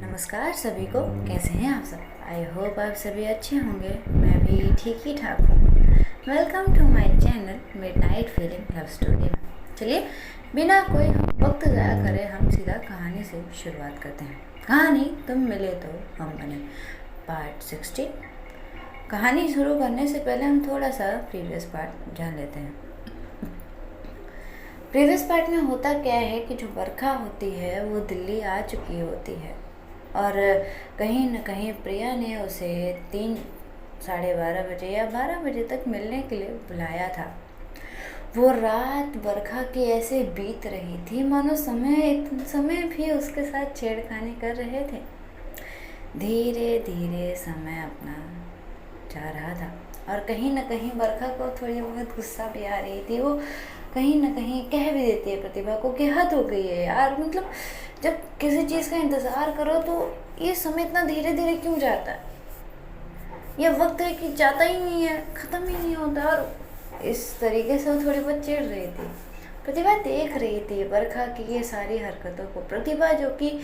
नमस्कार सभी को। कैसे हैं आप सब? आई होप आप सभी अच्छे होंगे। मैं भी ठीक ही ठाक हूँ। Welcome to my channel midnight feeling love story. चलिए बिना कोई वक्त ज़ाया करे हम सीधा कहानी से शुरुआत करते हैं। कहानी तुम मिले तो हम बने, पार्ट 16। कहानी शुरू करने से पहले हम थोड़ा सा प्रीवियस पार्ट जान लेते हैं। प्रीवियस पार्ट में होता क्या है कि जो बरखा होती है वो दिल्ली आ चुकी होती है और कहीं न कहीं प्रिया ने उसे 3-12:30 बजे या 12 बजे तक मिलने के लिए बुलाया था। वो रात बरखा की ऐसे बीत रही थी मानो समय भी उसके साथ छेड़खानी कर रहे थे। धीरे धीरे समय अपना जा रहा था और कहीं न कहीं बरखा को थोड़ी बहुत गुस्सा भी आ रही थी। वो कहीं न कहीं कह भी देती है प्रतिभा को कि हद हो गई है यार, मतलब जब किसी चीज़ का इंतज़ार करो तो ये समय इतना धीरे धीरे क्यों जाता है? ये वक्त है कि जाता ही नहीं है, ख़त्म ही नहीं होता। और इस तरीके से वो थोड़ी बहुत चिढ़ रही थी। प्रतिभा देख रही थी बरखा की ये सारी हरकतों को। प्रतिभा जो कि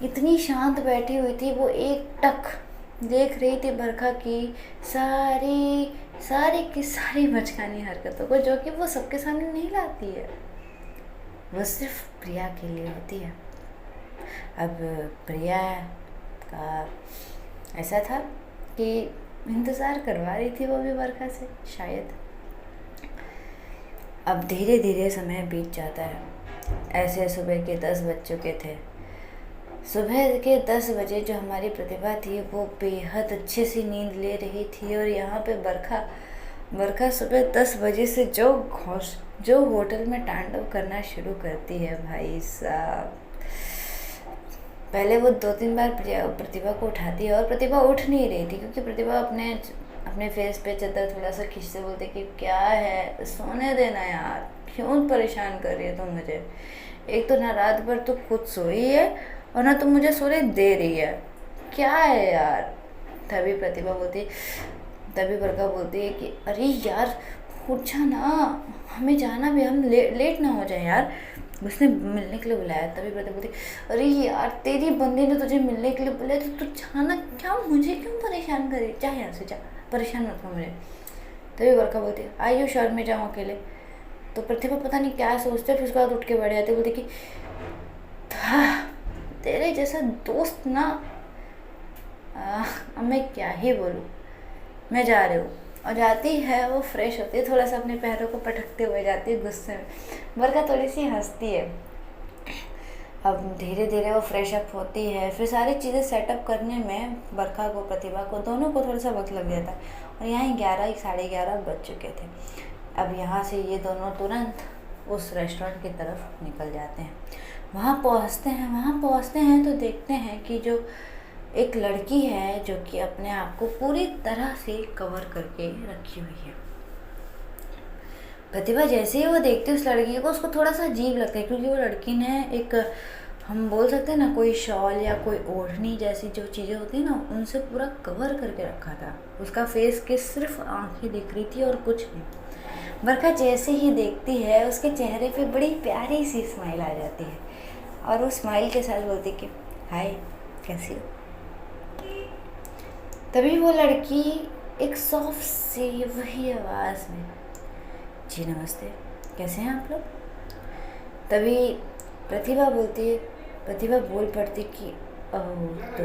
इतनी शांत बैठी हुई थी, वो एक टक देख रही थी बरखा की सारी बचकानी हरकतों को, जो कि वो सबके सामने नहीं लाती है, वो सिर्फ प्रिया के लिए होती है। अब प्रिया का ऐसा था कि इंतज़ार करवा रही थी वो भी बरखा से शायद। अब धीरे धीरे समय बीत जाता है। ऐसे सुबह के 10 बज चुके थे। सुबह के 10 बजे जो हमारी प्रतिभा थी वो बेहद अच्छे सी नींद ले रही थी और यहाँ पे बरखा सुबह 10 बजे से जो होटल में तांडव करना शुरू करती है भाई साहब। पहले वो 2-3 बार प्रतिभा को उठाती है और प्रतिभा उठ नहीं रही थी, क्योंकि प्रतिभा अपने फेस पे चादर थोड़ा सा खींचते बोलते कि क्या है, सोने देना यार, क्यों परेशान कर रही है तुम मुझे? एक तो ना रात भर तो खुद सोई है और ना तुम मुझे सोने दे रही है, क्या है यार? तभी बरखा बोलती है कि अरे यार उठ जा ना, हमें जाना भी, हम लेट ना हो जाए यार, उसने मिलने के लिए बुलाया। तभी प्रतिभा बोलती अरे यार तेरी बंदी ने तुझे मिलने के लिए बुलाया तो तू जाना, क्या मुझे क्यों परेशान करे, जा यहाँ से जा, परेशान मत हो मुझे। तभी बरखा बोलती आई यू श्योर मैं जाऊँ अकेले? तो प्रतिभा पता नहीं क्या सोचते, फिर उसके बाद उठ के बैठ जाते, बोलती कि तेरे जैसा दोस्त ना, अब मैं क्या ही बोलूँ, मैं जा रही हूँ। और जाती है, वो फ्रेश होती है, थोड़ा सा अपने पैरों को पटकते हुए जाती है गुस्से में। बरखा थोड़ी सी हंसती है। अब धीरे धीरे वो फ्रेश अप होती है। फिर सारी चीज़ें सेटअप करने में बरखा को प्रतिभा को दोनों को थोड़ा सा वक्त लग जाता है और यहाँ 11-11:30 बज चुके थे। अब यहाँ से ये दोनों तुरंत उस रेस्टोरेंट की तरफ निकल जाते हैं। वहाँ पहुँचते हैं तो देखते हैं कि जो एक लड़की है जो कि अपने आप को पूरी तरह से कवर करके रखी हुई है। प्रतिभा जैसे ही वो देखती है उस लड़की को, उसको थोड़ा सा अजीब लगता है, क्योंकि वो लड़की ने एक, हम बोल सकते हैं ना, कोई शॉल या कोई ओढ़नी जैसी जो चीज़ें होती हैं ना, उनसे पूरा कवर करके रखा था। उसका फेस के सिर्फ आंखें दिख रही थी और कुछ नहीं। बरखा जैसे ही देखती है उसके चेहरे पे बड़ी प्यारी सी स्माइल आ जाती है और वो स्माइल के साथ बोलती कि हाय कैसी हो? तभी वो लड़की एक सॉफ्ट सी वही आवाज़ में, जी नमस्ते, कैसे हैं आप लोग? तभी प्रतिभा बोल पड़ती कि ओह तो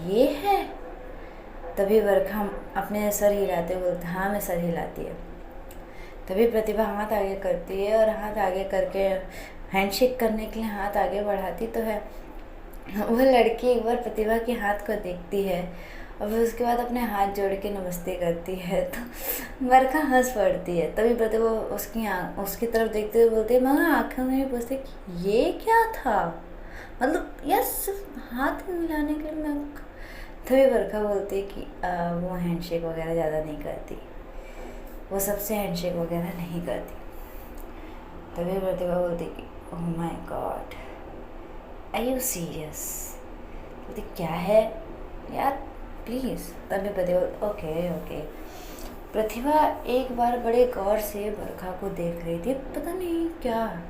ये है। तभी बरखा अपने सर हिलाते बोलते हाँ मैं सर हिलाती है। तभी प्रतिभा हाथ आगे करती है और हाथ आगे करके हैंडशेक करने के लिए हाथ आगे बढ़ाती तो है। वो लड़की एक बार प्रतिभा के हाथ को देखती है और फिर उसके बाद अपने हाथ जोड़ के नमस्ते करती है तो बरखा हंस पड़ती है। तभी प्रतिभा उसकी तरफ देखते हुए बोलती है, मगर आँखों में भी पूछती कि ये क्या था, मतलब यार सिर्फ हाथ मिलाने के लिए मैं। तभी बरखा बोलती है कि वो हैंडशेक वगैरह ज़्यादा नहीं करती, वो सबसे हैंडशेक वगैरह नहीं करती। तभी प्रतिभा बोलती कि oh my god are you serious? बोलती क्या है यार प्लीज़। तभी प्रतिभा ओके। प्रतिभा एक बार बड़े गौर से बरखा को देख रही थी, पता नहीं क्या,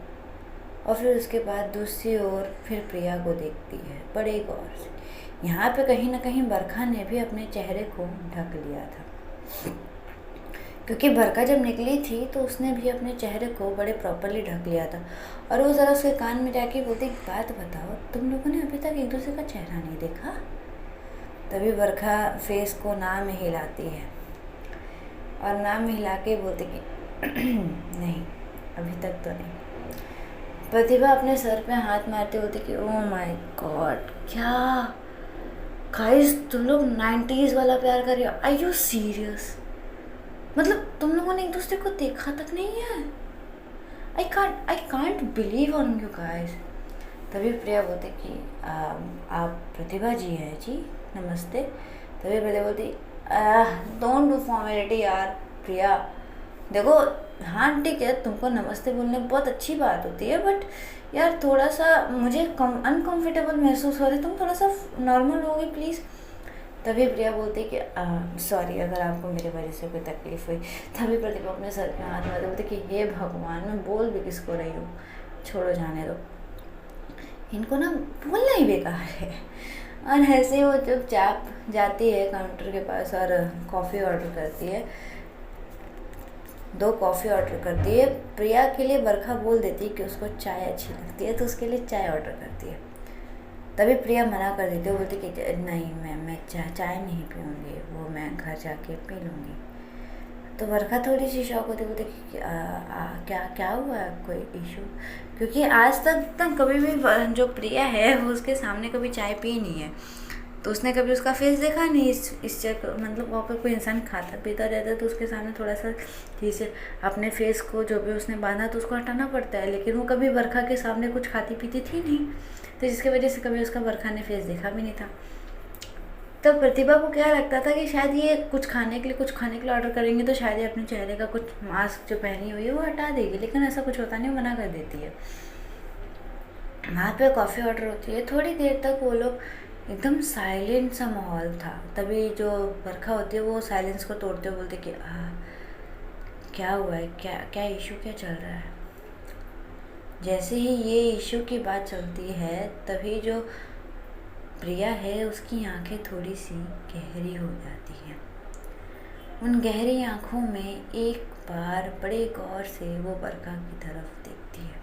और फिर उसके बाद दूसरी ओर फिर प्रिया को देखती है बड़े गौर से। यहाँ पे कहीं ना कहीं बरखा ने भी अपने चेहरे को ढक लिया था, क्योंकि बरखा जब निकली थी तो उसने भी अपने चेहरे को बड़े प्रॉपरली ढक लिया था। और वो ज़रा उसके कान में जाके बोलती, बात बताओ, तुम लोगों ने अभी तक एक दूसरे का चेहरा नहीं देखा? तभी बरखा फेस को ना में हिलाती है और ना में हिला के बोलती कि नहीं, अभी तक तो नहीं। प्रतिभा अपने सर पे हाथ मारते होते कि ओह माय गॉड, क्या गाइस तुम लोग 90s वाला प्यार कर रहे हो? Are you serious? मतलब तुम लोगों ने एक दूसरे को देखा तक नहीं है? I can't believe on you guys. तभी प्रिया बोलते कि आप प्रतिभा जी हैं? जी नमस्ते। तभी प्रतिभा बोलती, डोंट डू फॉर्मेलिटी यार प्रिया। देखो हाँ ठीक है, तुमको नमस्ते बोलने बहुत अच्छी बात होती है, बट यार थोड़ा सा मुझे अनकम्फर्टेबल महसूस हो रहा है, तुम थोड़ा सा नॉर्मल होगी प्लीज़। तभी प्रिया बोलती कि सॉरी अगर आपको मेरे वजह से कोई तकलीफ़ हुई। तभी प्रतिभा अपने सर पे हाथ मारते बोलते कि हे भगवान, मैं बोल भी किसको रही हूँ, छोड़ो जाने दो, इनको ना बोलना ही बेकार है। और ऐसे ही वो चुपचाप जाती है काउंटर के पास और कॉफ़ी ऑर्डर करती है, 2 कॉफ़ी ऑर्डर करती है। प्रिया के लिए बरखा बोल देती है कि उसको चाय अच्छी लगती है, तो उसके लिए चाय ऑर्डर करती है। तभी प्रिया मना कर देती है, बोलती कि नहीं मैं चाय नहीं पीऊँगी, वो मैं घर जाके पी लूँगी। तो बरखा थोड़ी सी शौक होती, बोलती कि क्या हुआ है, कोई इशू? क्योंकि आज तक कभी भी जो प्रिया है वो उसके सामने कभी चाय पी नहीं है, तो उसने कभी उसका फेस देखा नहीं। इस जगह मतलब वहाँ पर कोई इंसान खाता पीता रहता है तो उसके सामने थोड़ा सा जैसे अपने फेस को जो भी उसने बांधा तो उसको हटाना पड़ता है, लेकिन वो कभी बरखा के सामने कुछ खाती पीती थी नहीं, तो जिसकी वजह से कभी उसका बरखा ने फेस देखा भी नहीं था। तो प्रतिभा को क्या लगता था कि शायद ये कुछ खाने के लिए ऑर्डर करेंगे तो शायद ये अपने चेहरे का कुछ मास्क जो पहनी हुई है वो हटा देगी, लेकिन ऐसा कुछ होता नहीं, मना कर देती है। वहाँ पे कॉफ़ी ऑर्डर होती है, थोड़ी देर तक वो लोग एकदम साइलेंट सा माहौल था। तभी जो बरखा होती है वो साइलेंस को तोड़ते हुए बोलते कि क्या हुआ है, क्या इशू क्या चल रहा है? जैसे ही ये इशू की बात चलती है तभी जो प्रिया है उसकी आंखें थोड़ी सी गहरी हो जाती हैं। उन गहरी आंखों में एक बार बड़े गौर से वो बरखा की तरफ देखती है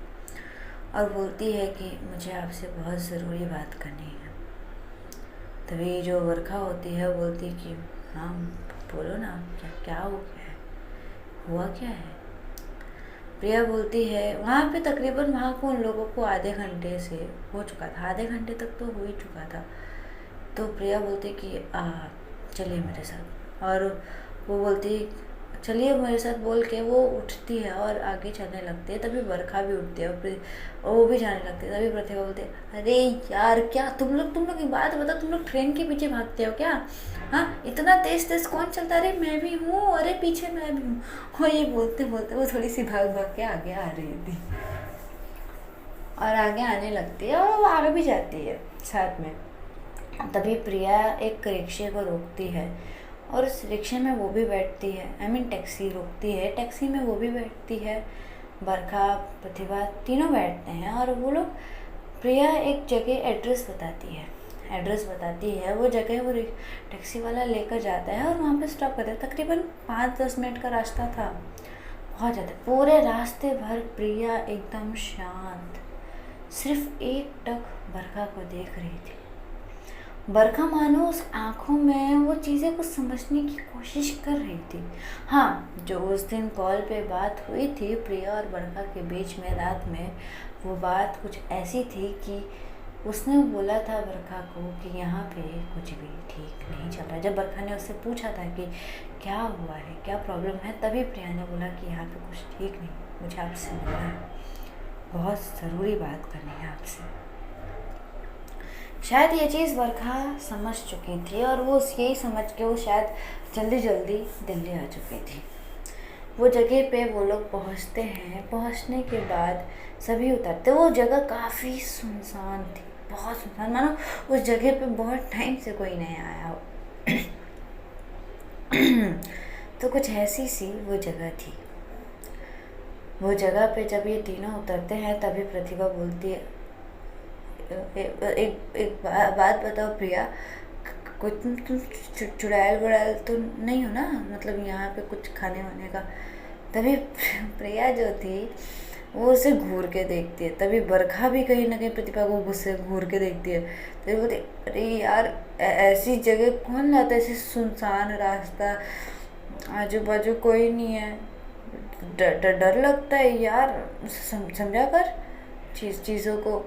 और बोलती है कि मुझे आपसे बहुत ज़रूरी बात करनी है। तभी जो बरखा होती है बोलती कि हाँ बोलो ना, क्या हो गया है, हुआ क्या है? प्रिया बोलती है वहाँ पे तकरीबन वहाँ को उन लोगों को आधे घंटे से हो चुका था, आधे घंटे तक तो हो ही चुका था। तो प्रिया बोलती कि चलिए मेरे साथ, और वो बोलती चलिए मेरे साथ बोल के वो उठती है और आगे चलने लगती है। तभी बरखा भी उठती है और वो भी जाने लगती है। तभी प्रतिभा बोलती है अरे यार क्या तुम लोग की बात बताओ, तुम लोग ट्रेन के पीछे भागते हो क्या? हाँ इतना तेज़ कौन चलता है? अरे मैं भी हूँ, अरे पीछे मैं भी हूँ। और ये बोलते बोलते वो थोड़ी सी भाग भाग के आगे आ रही थी और आगे आने लगती है और वो आगे भी जाती है साथ में। तभी प्रिया एक रिक्शे को रोकती है और उस रिक्शे में वो भी बैठती है, टैक्सी रोकती है, टैक्सी में वो भी बैठती है। बरखा प्रतिभा तीनों बैठते हैं और वो लोग, प्रिया एक जगह एड्रेस बताती है, वो जगह वो टैक्सी वाला लेकर जाता है और वहाँ पे स्टॉप करता है। तकरीबन 5-10 मिनट का रास्ता था, बहुत ज़्यादा। पूरे रास्ते भर प्रिया एकदम शांत सिर्फ एक टक बरखा को देख रही थी। बरखा मानो उस आँखों में वो चीज़ें कुछ समझने की कोशिश कर रही थी। हाँ, जो उस दिन कॉल पे बात हुई थी प्रिया और बरखा के बीच में रात में, वो बात कुछ ऐसी थी कि उसने बोला था बरखा को कि यहाँ पे कुछ भी ठीक नहीं चल रहा। जब बरखा ने उससे पूछा था कि क्या हुआ है, क्या प्रॉब्लम है, तभी प्रिया ने बोला कि यहाँ पे कुछ ठीक नहीं, मुझे आपसे मिलना है, बहुत ज़रूरी बात करनी है आपसे। शायद ये चीज़ बरखा समझ चुकी थी और वो यही समझ के वो शायद जल्दी दिल्ली आ चुकी थी। वो जगह पे वो लोग पहुंचते हैं। पहुंचने के बाद सभी उतरते। वो जगह काफ़ी सुनसान थी, बहुत सुनसान, मानो उस जगह पे बहुत टाइम से कोई नहीं आया हो। तो कुछ ऐसी सी वो जगह थी। वो जगह पे जब ये तीनों उतरते हैं तभी प्रतिभा बोलती है, एक बात बताओ प्रिया, कुछ तुम चुड़ैल बुड़ैल तो नहीं हो ना, मतलब यहाँ पे कुछ खाने वाने का। तभी प्रिया जो थी वो उसे घूर के देखती है, तभी बरखा भी कहीं ना कहीं प्रतिभा को गुस्से घूर के देखती है। तभी बोलती, अरे यार ऐसी जगह कौन लाता है, ऐसी सुनसान रास्ता, आजू बाजू कोई नहीं है, डर लगता है यार, समझा कर चीज़ों को।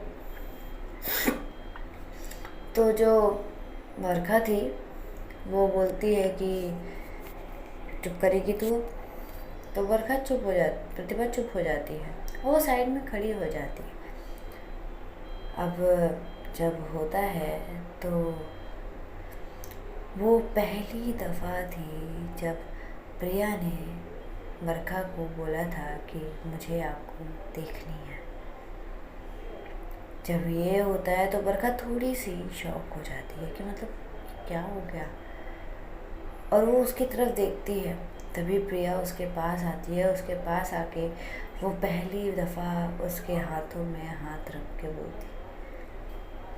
तो जो बरखा थी वो बोलती है कि चुप करेगी तू, तो बरखा चुप हो जाती, प्रतिभा चुप हो जाती है, वो साइड में खड़ी हो जाती है। अब जब होता है तो वो पहली दफ़ा थी जब प्रिया ने बरखा को बोला था कि मुझे आपको देखनी है। जब ये होता है तो बरखा थोड़ी सी शॉक हो जाती है कि मतलब क्या हो गया, और वो उसकी तरफ देखती है। तभी प्रिया उसके पास आती है, उसके पास आके वो पहली दफ़ा उसके हाथों में हाथ रख के बोलती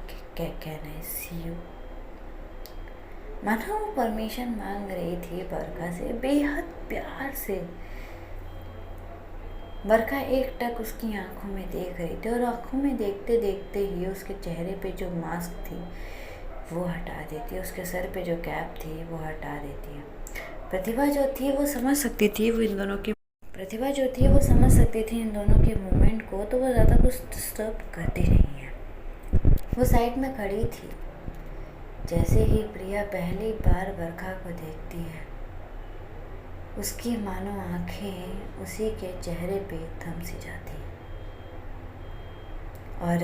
कि कैन आई सी यू। मानो वो परमिशन मांग रही थी बरखा से बेहद प्यार से। बरखा एक टक उसकी आंखों में देख रही थी, और आंखों में देखते देखते ही उसके चेहरे पे जो मास्क थी वो हटा देती है, उसके सर पे जो कैप थी वो हटा देती है। प्रतिभा जो थी वो समझ सकती थी इन दोनों के मूवमेंट को, तो वो ज़्यादा कुछ डिस्टर्ब करती नहीं है, वो साइड में खड़ी थी। जैसे ही प्रिया पहली बार बरखा को देखती है, उसकी मानो आँखें उसी के चेहरे पे थम सी जाती हैं। और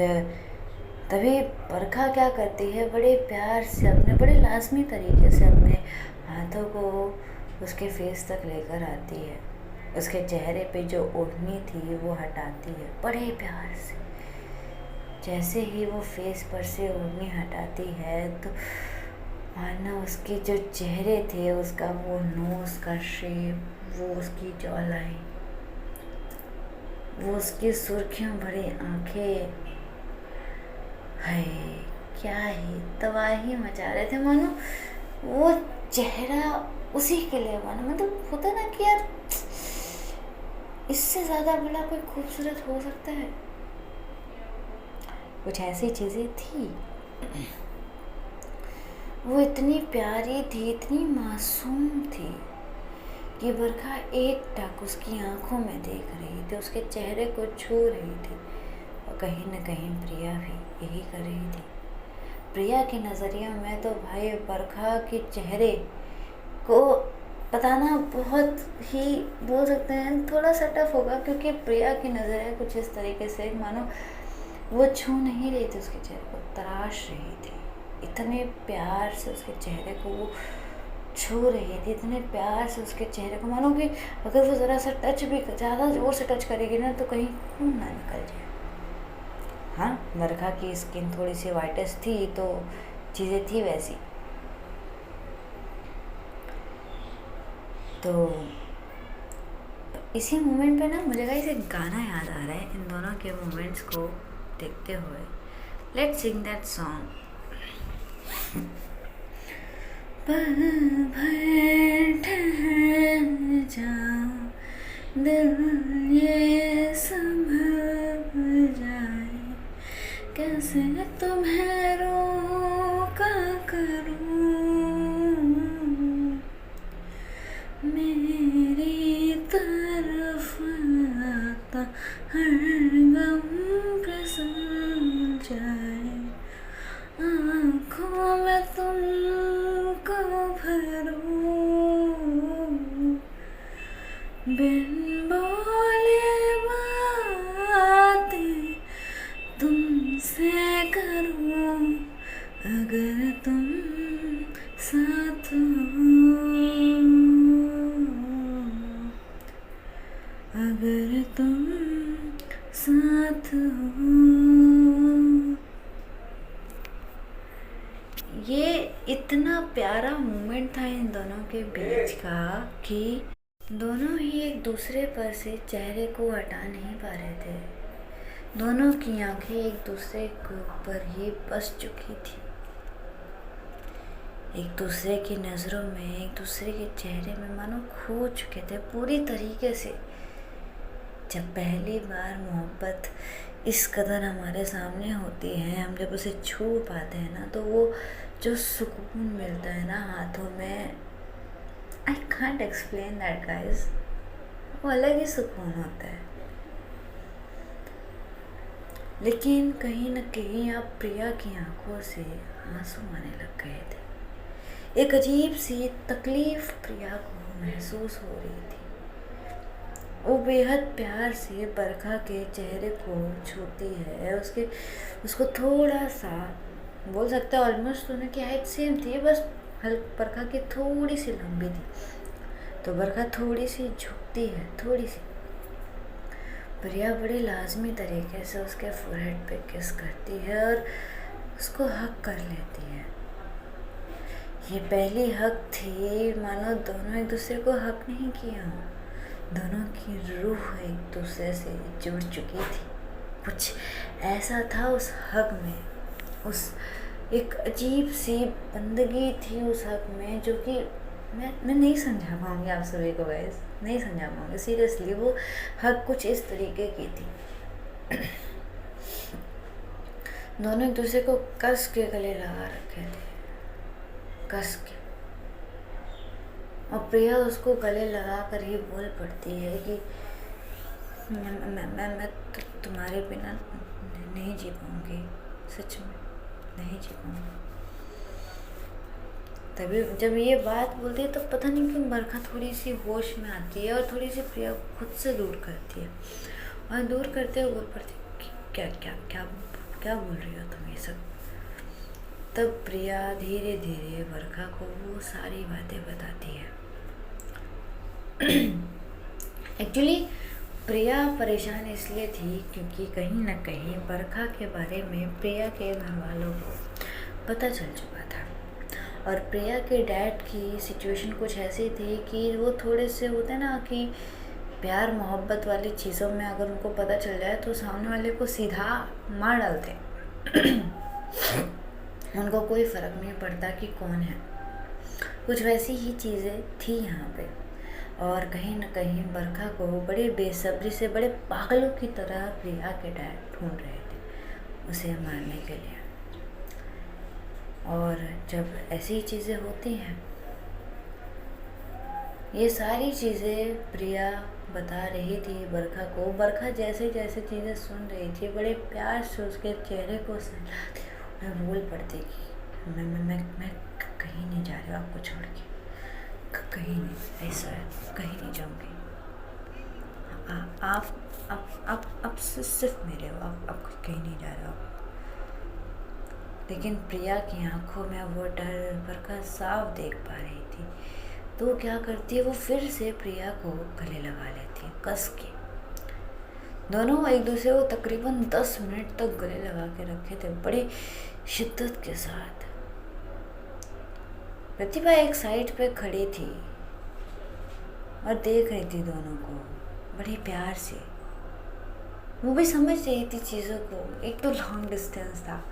तभी बरखा क्या करती है, बड़े प्यार से अपने बड़े लाजमी तरीके से अपने हाथों को उसके फेस तक लेकर आती है, उसके चेहरे पे जो ओढ़नी थी वो हटाती है बड़े प्यार से। जैसे ही वो फेस पर से ओढ़नी हटाती है तो मानो उसके जो चेहरे थे, उसका वो नोज का शेप, वो उसकी जॉ लाइन, वो उसकी सुर्खियों भरी आंखें, हाय क्या ही तबाही मचा रहे थे। मानो वो चेहरा उसी के लिए बना, मतलब होता ना कि यार इससे ज़्यादा बड़ा कोई खूबसूरत हो सकता है, कुछ ऐसी चीज़ें थी। वो इतनी प्यारी थी, इतनी मासूम थी कि बरखा एक टक उसकी आंखों में देख रही थी, उसके चेहरे को छू रही थी, और कहीं न कहीं प्रिया भी यही कर रही थी। प्रिया के नज़रिए में तो भाई बरखा के चेहरे को बताना बहुत ही, बोल सकते हैं थोड़ा सा टफ होगा, क्योंकि प्रिया की नज़रें कुछ इस तरीके से मानो वो छू नहीं रही थी, उसके चेहरे को तराश रही थी, इतने प्यार से उसके चेहरे को वो छू रही थी, इतने प्यार से उसके चेहरे को, मानो कि अगर वो ज़रा सा टच भी, ज़्यादा ज़ोर से टच करेगी ना तो कहीं खून ना निकल जाए। हाँ, बरखा की स्किन थोड़ी सी वाइटेस्ट थी तो चीज़ें थी वैसी। तो इसी मोमेंट पे ना मुझे गाइस एक गाना याद आ रहा है, इन दोनों के मोमेंट्स को देखते हुए। Let's Singh that song. पल भर ठहर जा, दिल ये संभल जाए, कैसे तुम्हें रोका करूं, मेरी तरफ आता हर गम फिसल जाए, आँखों में तुमको भरूं, बिन बोले बातें तुमसे करूं, अगर तुम साथ हो, अगर तुम साथ हो। ये इतना प्यारा मोमेंट था इन दोनों के बीच का कि दोनों ही एक दूसरे पर से चेहरे को हटा नहीं पा रहे थे। दोनों की आंखें एक दूसरे के ऊपर ही बस चुकी थी। एक दूसरे की नज़रों में, एक दूसरे के चेहरे में मानो खो चुके थे पूरी तरीके से। जब पहली बार मोहब्बत इस कदर हमारे सामने होती है, हम जब उसे छू पाते हैं ना, तो वो जो सुकून मिलता है ना हाथों में, I can't explain that guys. वो अलग ही सुकून होता है। लेकिन कहीं न कहीं अब प्रिया की आंखों से आंसू आने लग गए थे। एक अजीब सी तकलीफ प्रिया को महसूस हो रही थी। वो बेहद प्यार से बरखा के चेहरे को छूती है। उसको थोड़ा सा बोल सकते हैं, ऑलमोस्ट दोनों की हाइट सेम थी, बस बरखा की थोड़ी सी लंबी थी, तो बरखा थोड़ी सी झुकती है, थोड़ी सी। प्रिया बड़ी लाजमी तरीके से उसके फोरहेड पे किस करती है और उसको हक कर लेती है। ये पहली हक थी, मानो दोनों एक दूसरे को हक नहीं किया हो। दोनों की रूह एक दूसरे से जुड़ चुकी थी। कुछ ऐसा था उस हक में, उस एक अजीब सी बंदगी थी उस हक में, जो कि मैं नहीं समझा पाऊँगी आप सभी को गाइस, नहीं समझा पाऊँगी सीरियसली। वो हक कुछ इस तरीके की थी। दोनों एक दूसरे को कस के गले लगा रखे थे, कस के। और प्रिया उसको गले लगा कर ही बोल पड़ती है कि मैं तुम्हारे बिना नहीं जी पाऊँगी, सच में नहीं जी पाऊँगी। तभी जब ये बात बोलती है तो पता नहीं क्यों बरखा थोड़ी सी होश में आती है और थोड़ी सी प्रिया खुद से दूर करती है, और दूर करते हुए बोल पड़ती है क्या क्या क्या क्या बोल रही हो तुम ये सब। तब प्रिया धीरे धीरे बरखा को वो सारी बातें बताती है। एक्चुअली प्रिया परेशान इसलिए थी क्योंकि कहीं ना कहीं बरखा के बारे में प्रिया के घर वालों को पता चल चुका था। और प्रिया के डैड की सिचुएशन कुछ ऐसी थी कि वो थोड़े से होते ना कि प्यार मोहब्बत वाली चीज़ों में अगर उनको पता चल जाए तो सामने वाले को सीधा मार डालते। उनको कोई फ़र्क नहीं पड़ता कि कौन है। कुछ वैसी ही चीज़ें थी यहाँ पे। और कहीं न कहीं बरखा को बड़े बेसब्री से, बड़े पागलों की तरह प्रिया के डैड ढूंढ रहे थे उसे मारने के लिए। और जब ऐसी चीज़ें होती हैं, ये सारी चीज़ें प्रिया बता रही थी बरखा को। बरखा जैसे जैसे चीज़ें सुन रही थी, बड़े प्यार से उसके चेहरे को सहलाती मैं बोल पड़ती कि मैं कहीं नहीं जा रही हूँ आपको छोड़ के, कहीं नहीं, ऐसा है कहीं नहीं जाऊँगी। आप सिर्फ मेरे हो, आप कहीं नहीं जा रहे हो। लेकिन प्रिया की आंखों में वो डर बरखा साफ देख पा रही थी। तो वो क्या करती है, वो फिर से प्रिया को गले लगा लेती है कस के। दोनों एक दूसरे को तकरीबन 10 मिनट तक गले लगा के रखे थे बड़ी शिद्दत के साथ। प्रतिभा एक साइड पे खड़ी थी और देख रही थी दोनों को बड़े प्यार से। वो भी समझ रही थी चीज़ों को। एक तो लॉन्ग डिस्टेंस था,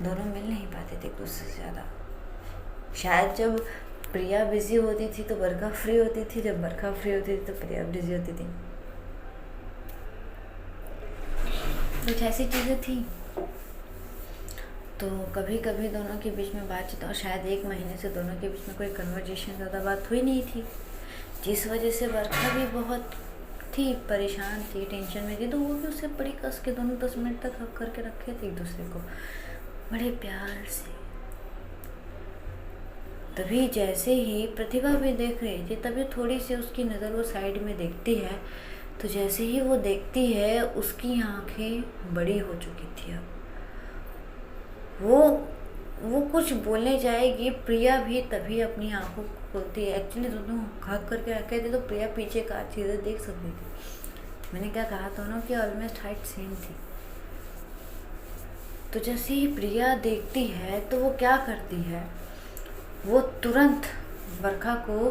दोनों मिल नहीं पाते थे एक दूसरे से ज़्यादा। शायद जब प्रिया बिजी होती थी तो बरखा फ्री होती थी, जब बरखा फ्री होती थी तो प्रिया बिजी होती थी। कुछ ऐसी चीज़ें थी। तो कभी कभी दोनों के बीच में बातचीत, और शायद 1 महीने से दोनों के बीच में कोई कन्वर्जेशन, ज़्यादा बात हुई नहीं थी, जिस वजह से बरखा भी बहुत थी परेशान थी, टेंशन में थी। तो वो भी उससे बड़ी कस के दोनों 10 मिनट तक हक करके रखे थे एक दूसरे को बड़े प्यार से। तभी जैसे ही प्रतिभा भी देख रही थी, तभी थोड़ी सी उसकी नज़र वो साइड में देखती है। तो जैसे ही वो देखती है, उसकी आंखें बड़ी हो चुकी थी। अब वो कुछ बोलने जाएगी, प्रिया भी तभी अपनी आंखों को खोलती है। एक्चुअली दोनों हक करके रखे थे तो प्रिया पीछे का चीज़ें देख सकती थी। मैंने क्या कहा, दोनों की ऑलमोस्ट हाइट सेम थी। तो जैसे ही प्रिया देखती है तो वो क्या करती है, वो तुरंत बरखा को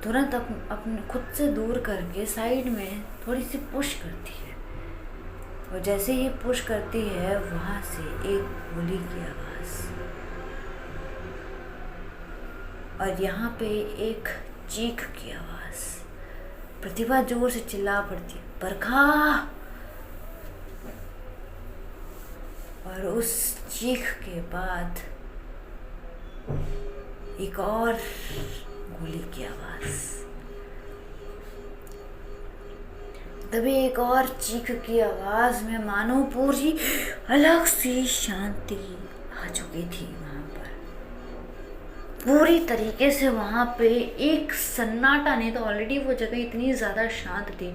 तुरंत अपने खुद से दूर करके साइड में थोड़ी सी पुश करती है, और जैसे ही पुश करती है वहाँ से एक गोली की आवाज़, और यहाँ पे एक चीख की आवाज़। प्रतिभा जोर से चिल्ला पड़ती है, बरखा। और उस चीख के बाद एक और गोली की आवाज़, तभी एक और चीख की आवाज़ में मानो पूरी अलग सी शांति आ चुकी थी। वहाँ पर पूरी तरीके से वहाँ पे एक सन्नाटा, नहीं तो ऑलरेडी वो जगह इतनी ज़्यादा शांत थी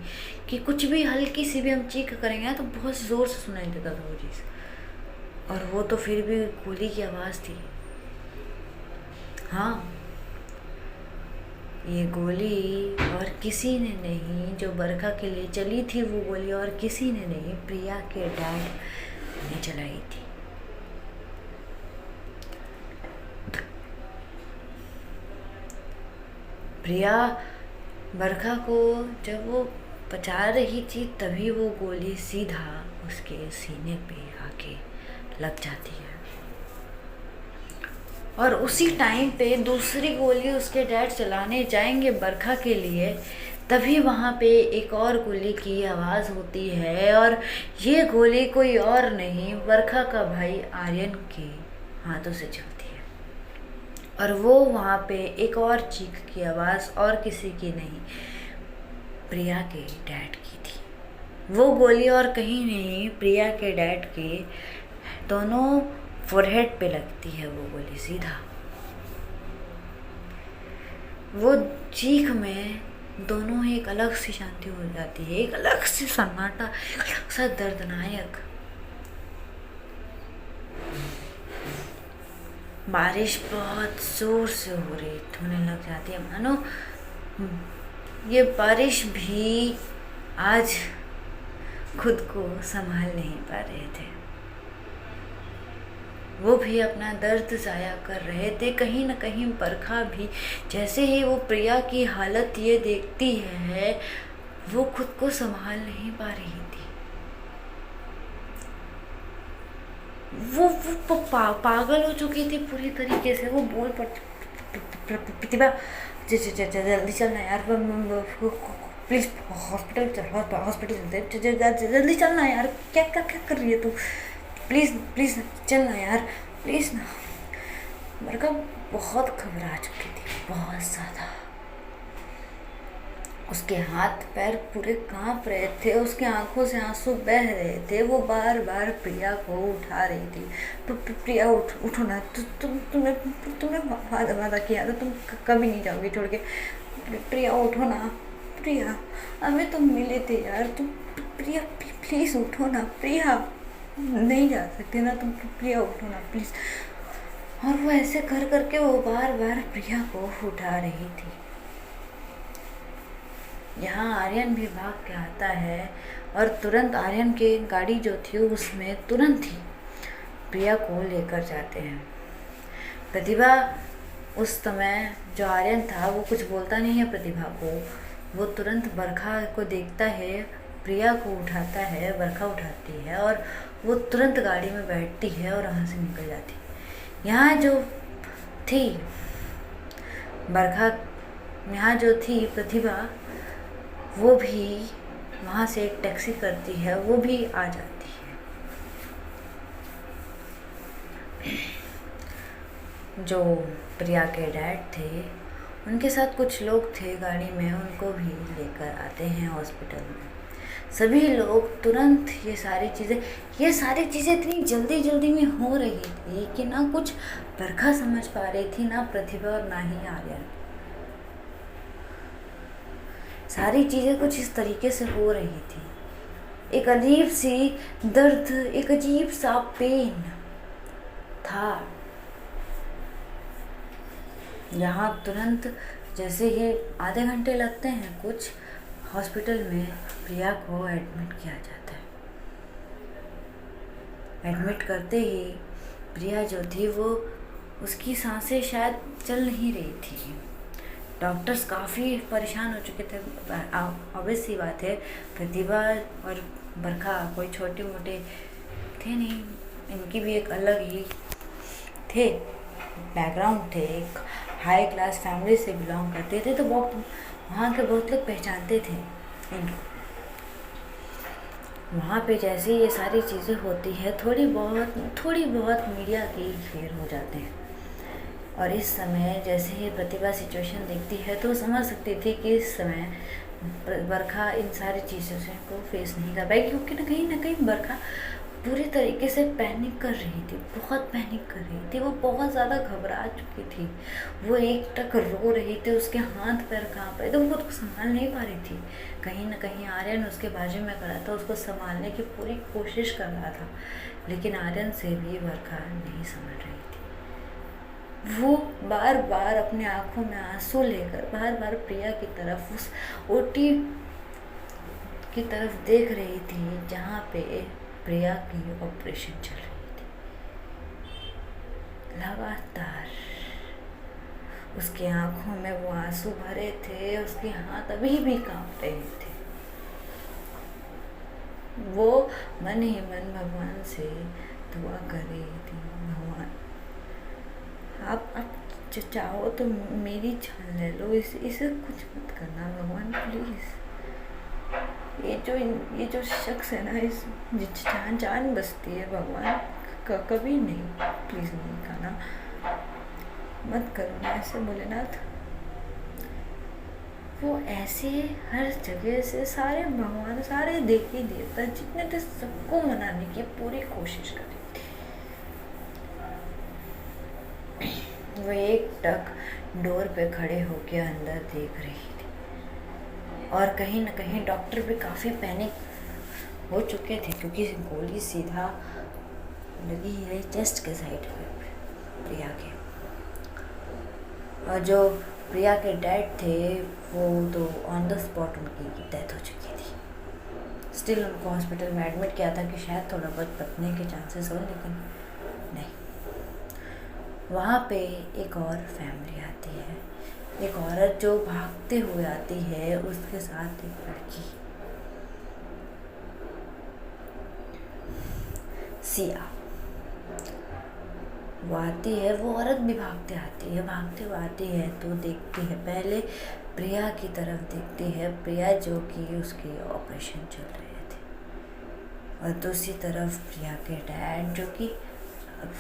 कि कुछ भी हल्की सी भी हम चीख करेंगे तो बहुत ज़ोर से सुनाई देता था वो चीज़, और वो तो फिर भी गोली की आवाज़ थी। हाँ, ये गोली और किसी ने नहीं, जो बरखा के लिए चली थी वो गोली और किसी ने नहीं, प्रिया के डैड ने चलाई थी। प्रिया बरखा को जब वो बचा रही थी तभी वो गोली सीधा उसके सीने पे आके लग जाती है, और उसी टाइम पे दूसरी गोली उसके डैड चलाने जाएंगे बरखा के लिए, तभी वहाँ पे एक और गोली की आवाज़ होती है, और ये गोली कोई और नहीं बरखा का भाई आर्यन के हाथों से चलती है। और वो वहाँ पे एक और चीख की आवाज़ और किसी की नहीं, प्रिया के डैड की थी। वो गोली और कहीं नहीं, प्रिया के डैड के दोनों फोरहेड पे लगती है वो गोली सीधा। वो चीख में दोनों ही एक अलग सी शांति हो जाती है, एक अलग सी सन्नाटा, एक अलग सा दर्दनायक। बारिश बहुत जोर से होने लग जाती है, मानो ये बारिश भी आज खुद को संभाल नहीं पा रहे थे। वो भी अपना दर्द ज़ाया कर रहे थे। कहीं न कहीं बरखा भी जैसे ही वो प्रिया की हालत ये देखती है, वो खुद को संभाल नहीं पा रही थी। वो पागल हो चुकी थी पूरी तरीके से। वो बोल पड़ती, प्रतिभा जल्दी चलना यार, प्लीज़ हॉस्पिटल चलते, जल्दी चलना यार, क्या क्या क्या कर रही है तू, प्लीज़ चलना यार, प्लीज़ ना। बरखा बहुत घबरा चुकी थी, बहुत ज़्यादा। उसके हाथ पैर पूरे कांप रहे थे, उसके आंखों से आंसू बह रहे थे। वो बार बार प्रिया को उठा रही थी, प्रिया उठो ना, तुमने वादा किया था, तुम कभी नहीं जाओगी छोड़ के, प्रिया उठो ना, प्रिया हमें तुम मिले थे यार, तुम प्रिया प्लीज़ उठो ना, प्रिया नहीं जा सकते ना तुम, प्रिया उठो ना प्लीज़। और वो ऐसे कर करके वो बार बार प्रिया को उठा रही थी। यहाँ आर्यन भी भाग के आता है, और तुरंत आर्यन की गाड़ी जो थी उसमें तुरंत ही प्रिया को लेकर जाते हैं। प्रतिभा उस समय, जो आर्यन था वो कुछ बोलता नहीं है प्रतिभा को, वो तुरंत बरखा को देखता है, प्रिया को उठाता है, बरखा उठाती है, और वो तुरंत गाड़ी में बैठती है और वहाँ से निकल जाती है। यहाँ जो थी बरखा, यहाँ जो थी प्रतिभा, वो भी वहाँ से एक टैक्सी करती है, वो भी आ जाती है। जो प्रिया के डैड थे, उनके साथ कुछ लोग थे गाड़ी में, उनको भी लेकर आते हैं हॉस्पिटल में। सभी लोग तुरंत ये सारी चीज़ें इतनी जल्दी में हो रही थी कि ना कुछ बरखा समझ पा रही थी, ना प्रतिभा और ना ही आर्यन। सारी चीज़ें कुछ इस तरीके से हो रही थी। एक अजीब सी दर्द, एक अजीब सा पेन था। यहाँ तुरंत जैसे ही आधे घंटे लगते हैं कुछ, हॉस्पिटल में प्रिया को एडमिट किया जाता है। एडमिट करते ही प्रिया जो थी वो, उसकी सांसें शायद चल नहीं रही थी। डॉक्टर्स काफ़ी परेशान हो चुके थे। ऑब्वियस सी बात है, प्रतिभा और बरखा कोई छोटे मोटे थे नहीं, इनकी भी एक अलग ही थे बैकग्राउंड थे, एक हाई क्लास फैमिली से बिलोंग करते थे, तो बहुत वहाँ के बहुत लोग पहचानते थे इनको। वहाँ पे जैसे ये सारी चीज़ें होती है, थोड़ी बहुत मीडिया के फेयर हो जाते हैं। और इस समय जैसे ही प्रतिभा सिचुएशन देखती है तो समझ सकती थी कि इस समय बरखा इन सारी चीज़ों से को फेस नहीं कर पाई, क्योंकि ना कहीं बरखा पूरी तरीके से पैनिक कर रही थी, बहुत पैनिक कर रही थी। वो बहुत ज़्यादा घबरा चुकी थी, वो एक टक रो रही थी, उसके हाथ पैर काँप रहे थे, वो खुद को संभाल नहीं पा रही थी। कहीं ना कहीं आर्यन उसके बाजू में खड़ा था, उसको संभालने की पूरी कोशिश कर रहा था, लेकिन आर्यन से भी बरखा नहीं संभल रही थी। वो बार बार अपने आँखों में आंसू लेकर बार बार प्रिया की तरफ, उस ओटी की तरफ देख रही थी जहाँ पे प्रिया की ऑपरेशन चल रही थी। लगातार उसकी आंखों में वो आंसू भरे थे, उसके हाथ अभी भी कांप रहे थे। वो मन ही मन भगवान से दुआ कर रही थी, भगवान आप चाहो तो मेरी जान ले लो, इसे कुछ मत करना भगवान प्लीज़। ये जो शख्स है ना, इस जान बसती है भगवान, कभी नहीं, प्लीज़ नहीं खाना, मत करो ना ऐसे भोलेनाथ। वो ऐसे हर जगह से सारे भगवान, सारे देवी देवता जितने थे सबको मनाने की पूरी कोशिश कर रही थी। वो एक टक डोर पे खड़े होके अंदर देख रही थी, और कहीं ना कहीं डॉक्टर भी काफ़ी पैनिक हो चुके थे, क्योंकि गोली सीधा लगी है चेस्ट के साइड पे प्रिया के। और जो प्रिया के डैड थे वो तो ऑन द स्पॉट उनकी डेथ हो चुकी थी। स्टिल उनको हॉस्पिटल में एडमिट किया था कि शायद थोड़ा बहुत बचने के चांसेस हो, लेकिन नहीं। वहाँ पे एक और फैमिली आती है, एक औरत जो भागते हुए आती है, उसके साथ एक लड़की सिया वो आती है। वो औरत भी भागते हुए आती है तो देखती है, पहले प्रिया की तरफ देखती है, प्रिया जो कि उसके ऑपरेशन चल रहे थे, और दूसरी तरफ प्रिया के डैड जो कि अब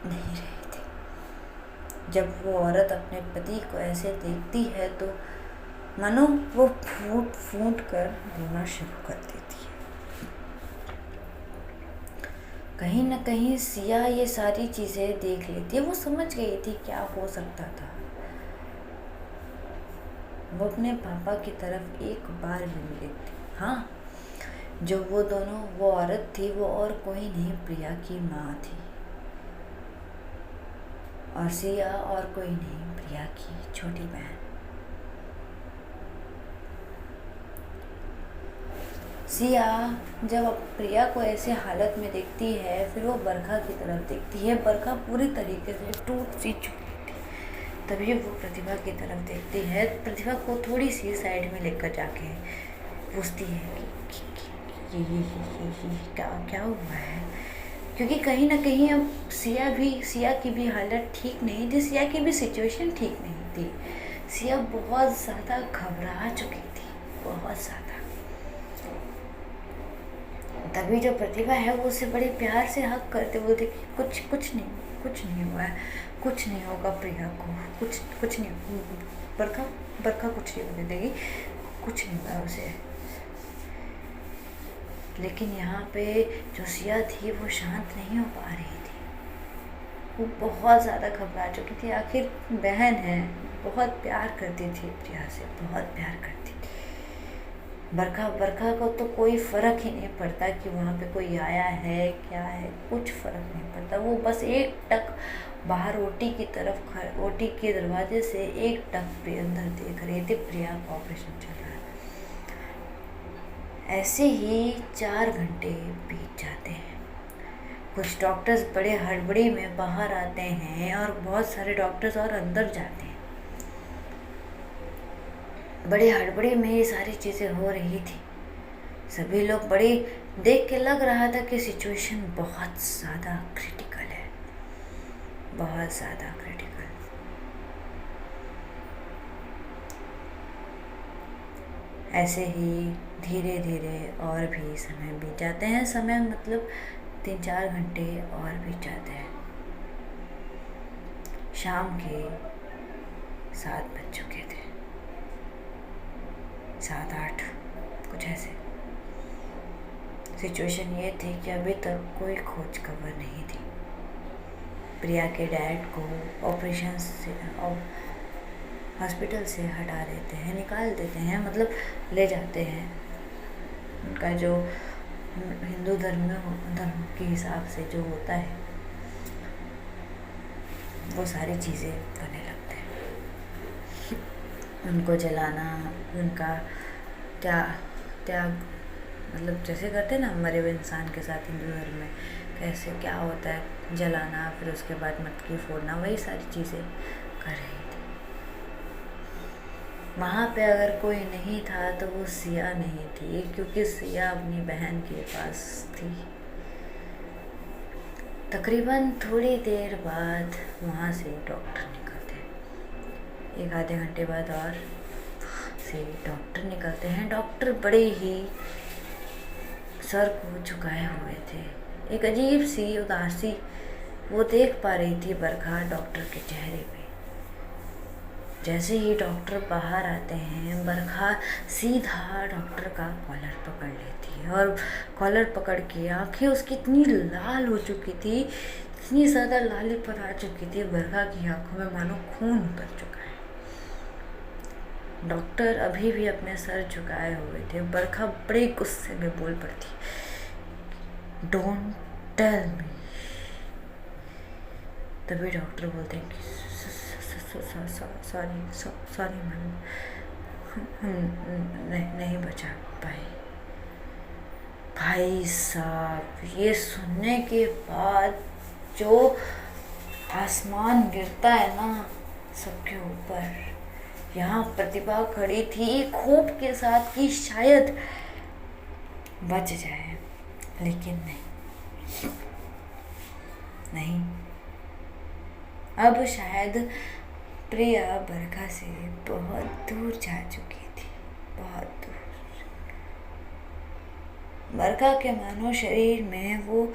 नहीं रहे थे। जब वो औरत अपने पति को ऐसे देखती है तो मानो वो फूट कर रोना शुरू कर देती है। कहीं ना कहीं सिया ये सारी चीज़ें देख लेती है, वो समझ गई थी क्या हो सकता था। वो अपने पापा की तरफ एक बार भी नहीं देखती। हाँ, जो वो दोनों, वो औरत थी वो और कोई नहीं, प्रिया की माँ थी, और सिया और कोई नहीं, प्रिया की छोटी बहन। सिया जब प्रिया को ऐसे हालत में देखती है, फिर वो बरखा की तरफ देखती है। बरखा पूरी तरीके से टूट सी चुकी थी। तभी वो प्रतिभा की तरफ देखती है, प्रतिभा को थोड़ी सी साइड में लेकर जाके पूछती है कि क्या हुआ है, क्योंकि कहीं ना कहीं अब सिया की भी हालत ठीक नहीं थी, सिया की भी सिचुएशन ठीक नहीं थी। सिया बहुत ज़्यादा घबरा चुकी थी, बहुत ज़्यादा। तभी जो प्रतिभा है वो उसे बड़े प्यार से हक करते हुए देखी, कुछ नहीं हुआ है, कुछ नहीं होगा प्रिया को, कुछ नहीं, बरखा कुछ नहीं होने देगी, कुछ नहीं हुआ उसे। लेकिन यहाँ पे जो सिया थी वो शांत नहीं हो पा रही थी, वो बहुत ज़्यादा घबरा चुकी थी। आखिर बहन है, बहुत प्यार करती थी प्रिया से, बहुत प्यार करती थी। बरखा को तो कोई फ़र्क ही नहीं पड़ता कि वहाँ पे कोई आया है क्या है, कुछ फ़र्क नहीं पड़ता। वो बस एक टक बाहर ओटी की तरफ, ओटी के दरवाजे से एक टक पे अंदर देख रही थी, प्रिया का ऑपरेशन चल रहा है। ऐसे ही 4 घंटे बीत जाते हैं। कुछ डॉक्टर्स बड़े हड़बड़ी में बाहर आते हैं और बहुत सारे डॉक्टर्स और अंदर जाते हैं। बड़ी हड़बड़ी में ये सारी चीज़ें हो रही थी। सभी लोग बड़ी देख के लग रहा था कि सिचुएशन बहुत ज़्यादा क्रिटिकल है, बहुत ज़्यादा क्रिटिकल। ऐसे ही धीरे धीरे और भी समय बीत जाते हैं। समय मतलब 3-4 घंटे और बीत जाते हैं। शाम के 7 बज चुके थे, 7-8 कुछ ऐसे। सिचुएशन ये थी कि अभी तक कोई खोज खबर नहीं थी। प्रिया के डैड को ऑपरेशन से हॉस्पिटल से हटा देते हैं, निकाल देते हैं, मतलब ले जाते हैं। उनका जो हिंदू धर्म के हिसाब से जो होता है वो सारी चीज़ें करने लगते हैं। उनको जलाना, उनका त्याग मतलब जैसे करते हैं ना मरे हुए इंसान के साथ हिंदू धर्म में कैसे क्या होता है, जलाना, फिर उसके बाद मटकी फोड़ना, वही सारी चीज़ें कर रही थी। वहाँ पे अगर कोई नहीं था तो वो सिया नहीं थी, क्योंकि सिया अपनी बहन के पास थी। तकरीबन थोड़ी देर बाद वहाँ से डॉक्टर निकलते, 1-आधे घंटे बाद और से डॉक्टर निकलते हैं। डॉक्टर बड़े ही सर को झुकाए हुए थे, एक अजीब सी उदासी वो देख पा रही थी बरखा डॉक्टर के चेहरे पे। जैसे ही डॉक्टर बाहर आते हैं, बरखा सीधा डॉक्टर का कॉलर पकड़ लेती है, और कॉलर पकड़ के आंखें उसकी इतनी लाल हो चुकी थी, इतनी ज़्यादा लालीपन आ चुकी थी बरखा की आंखों में, मानो खून उतर चुका है। डॉक्टर अभी भी अपने सर झुकाए हुए थे। बरखा बड़े गुस्से में बोल पड़ती, डोंट टेल मी। तभी डॉक्टर बोलते हैं कि सॉरी मैम, हम नहीं बचा पाए। भाई साहब, ये सुनने के बाद जो आसमान गिरता है ना सबके ऊपर। यहाँ प्रतिभा खड़ी थी खूब के साथ कि शायद बच जाए, लेकिन नहीं। अब शायद प्रिया बरखा से बहुत दूर जा चुकी थी, बहुत दूर। बरखा के मानो शरीर में वो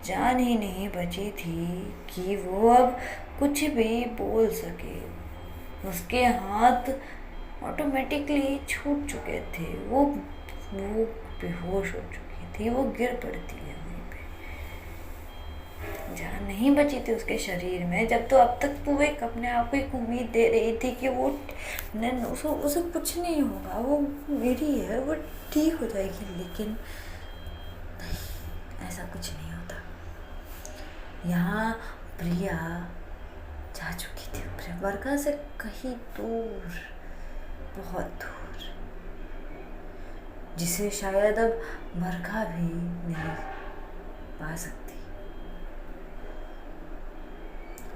जान ही नहीं बची थी कि वो अब कुछ भी बोल सके। उसके हाथ ऑटोमेटिकली छूट चुके थे, वो बेहोश हो चुकी थी, वो गिर पड़ती है वहीं पे। जान नहीं बची थी उसके शरीर में। जब तो अब तक वो एक अपने आप को एक उम्मीद दे रही थी कि वो उसे कुछ नहीं होगा, वो मेरी है, वो ठीक हो जाएगी, लेकिन ऐसा कुछ नहीं होता। यहाँ प्रिया जा चुकी थी बरखा से कहीं दूर, बहुत दूर, जिसे शायद अब बरखा भी नहीं पा सकती।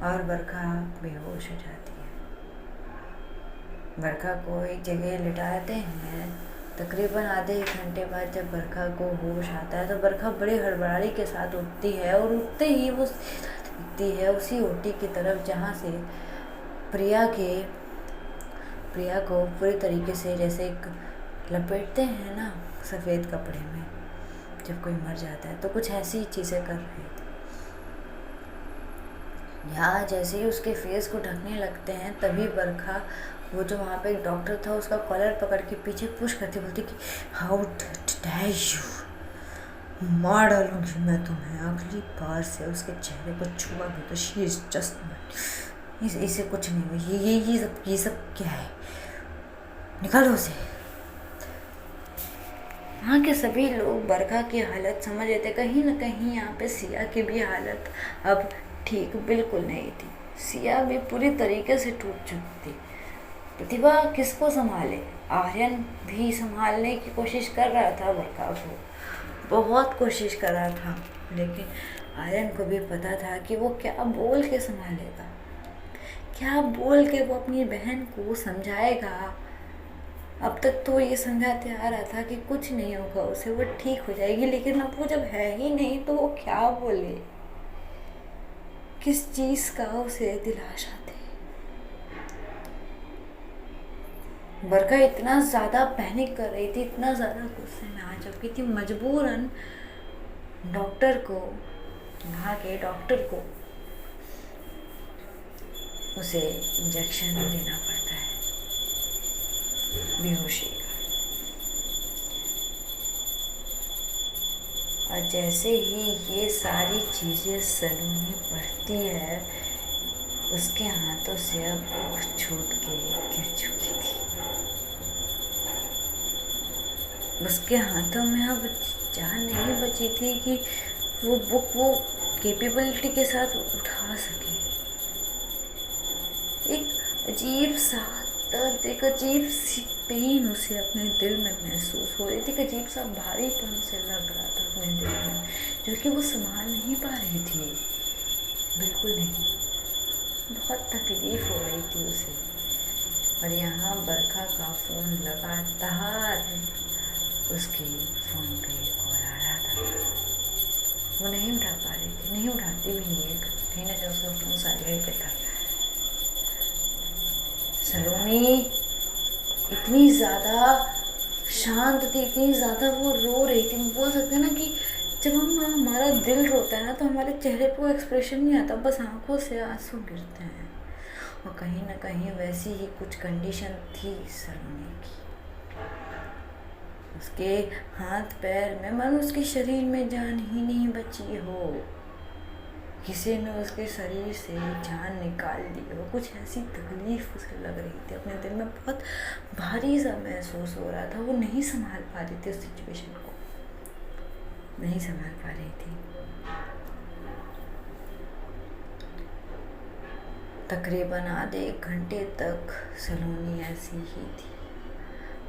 और बरखा बेहोश हो जाती है। बरखा को एक जगह लिटाते हैं। तकरीबन आधे 1 घंटे बाद जब बरखा को होश आता है तो बरखा बड़ी हड़बड़ाहट के साथ उठती है, और उठते ही वो दिखती है उसी ओटी की तरफ जहाँ से प्रिया को पूरी तरीके से जैसे एक लपेटते हैं ना सफ़ेद कपड़े में जब कोई मर जाता है, तो कुछ ऐसी चीज़ें कर रही थी। यहाँ जैसे ही उसके फेस को ढकने लगते हैं, तभी बरखा वो जो वहाँ पे एक डॉक्टर था उसका कॉलर पकड़ के पीछे पुश करती, बोलती कि हाउ डेयर यू, मार डालूंगी मैं तुम्हें। अगली बार से उसके चेहरे को छुआ भी तो शी इज जस्ट, इसे कुछ नहीं हुआ। ये सब क्या है, निकालो उसे। वहाँ के सभी लोग बरखा की हालत समझ रहे थे। कहीं ना कहीं यहाँ पे सिया की भी हालत अब ठीक बिल्कुल नहीं थी। सिया भी पूरी तरीके से टूट चुकी थी। प्रतिभा किसको संभाले? आर्यन भी संभालने की कोशिश कर रहा था बरखा को, बहुत कोशिश कर रहा था, लेकिन आर्यन को भी पता था कि वो क्या बोल के संभालेगा, क्या बोल के वो अपनी बहन को समझाएगा अब तक तो ये समझाते आ रहा था कि कुछ नहीं होगा उसे, वो ठीक हो जाएगी, लेकिन अब वो जब है ही नहीं तो वो क्या बोले, किस चीज़ का उसे दिलासा दे। बरखा इतना ज़्यादा पैनिक कर रही थी, इतना ज़्यादा गुस्से में आ चुकी थी, मजबूरन डॉक्टर को, वहाँ के डॉक्टर को उसे इंजेक्शन देना पड़ता है बेहोशी का। और जैसे ही ये सारी चीज़ें सलोनी पढ़ती है, उसके हाथों से अब बुक छूट के गिर चुकी थी। उसके हाथों में अब जान नहीं बची थी कि वो बुक वो कैपेबिलिटी के साथ उठा सके। एक अजीब सा दर्द, एक अजीब सी पेन उसे अपने दिल में महसूस हो रही थी, एक अजीब सा भारीपन से लग रहा था अपने दिल में, जो कि वो संभाल नहीं पा रही थी, बिल्कुल नहीं। बहुत तकलीफ हो रही थी उसे। और यहाँ बरखा का फ़ोन लगातार उसके फ़ोन पे कॉल आ रहा था, वो नहीं उठा पा रही थी, नहीं उठाती भी नहीं है, कहीं ना कहीं उसका फ़ोन साइलेंट पे था। सलोनी इतनी ज़्यादा शांत थी, इतनी ज़्यादा वो रो रही थी। बोल सकते हैं ना कि जब हमारा दिल रोता है ना तो हमारे चेहरे पे वो एक्सप्रेशन नहीं आता, बस आंखों से आंसू गिरते हैं। और कहीं ना कहीं वैसी ही कुछ कंडीशन थी सलोनी की। उसके हाथ पैर में, मानो उसके शरीर में जान ही नहीं बची हो, किसी ने उसके शरीर से जान निकाल दी हो। कुछ ऐसी तकलीफ उसे लग रही थी, अपने दिल में बहुत भारी सा महसूस हो रहा था। वो नहीं संभाल पा रही थी उस सिचुएशन को, नहीं संभाल पा रही थी। तकरीबन आधे घंटे तक सलोनी ऐसी ही थी,